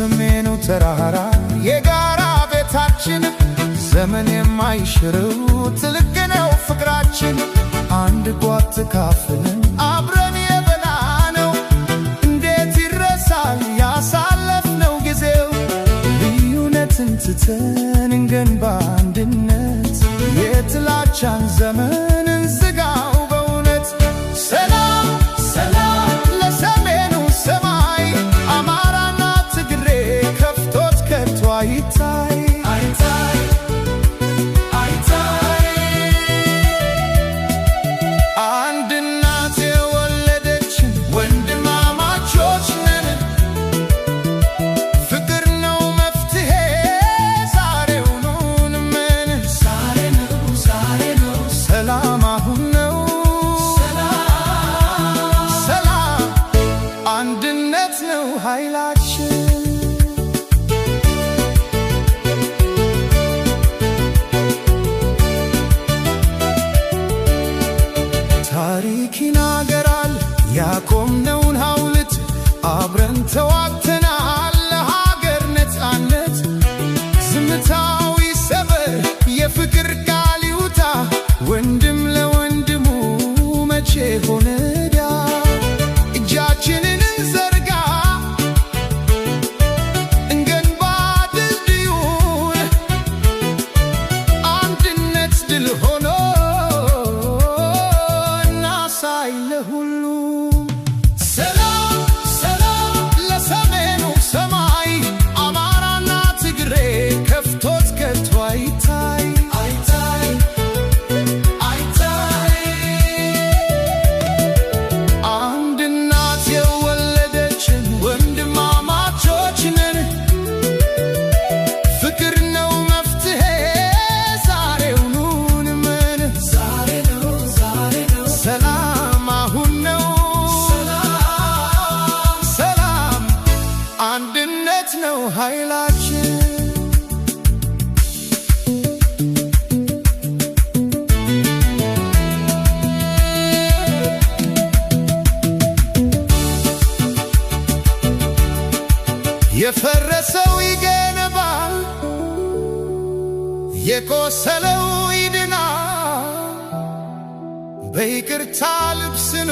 የሰሜኑ ተራራ የጋራ ቤታችን ዘመን የማይሽረው ትልቅ ነው ፍቅራችን አንድ ጓት ተካፍለን አብረን የበላነው እንዴት ይረሳል ያሳለፍነው ጊዜው ልዩነትን ትተን እንገንባ አንድነት የጥላቻን ዘመን እንዝጋው በእውነት ሰላም ሰላም ለሰሜኑ ሰማይ አማራና ትግሬ ከፍቶት ከቶ አይታይ አንድ እናት የወለደችን ወንድማማቾች ነን ፍቅር ነው መፍትሄ ዛሬውኑ እንመን ዛሬ ነው ሰላም አሁን ነው ሰላም አንድነት ነው ኃይላችን ታሪክ ይናገራል ያቆምነውን ሐውልት አብረን ተዋግተናል ለሀገር ነፃነት ዝምታው ይሰበር የፍቅር ቃል ይውጣ ወንድም ለወንድሙ መቼ ሆነ ዕዳ እጃችንን እንዘርጋ እንገንባ ድልድዩን አንድነት ድል ሆኖ ለሁሉም ሰላም ሰላም ለሰሜኑ ሰማይ አማራና ትግሬ ከፍቶት ከቶ አይታይ አንድ እናት የወለደችን ወንድማማቾች ነን ፍቅር ነው መፍትሄ ዛሬውኑ እንመን ዛሬ ነው ሰላም አሁን ነው ሰላም አንድነት ነው ኃይላችን የፈረሰው ይገነባል የቆሰለው ይድናል በይቅርታ ልብስን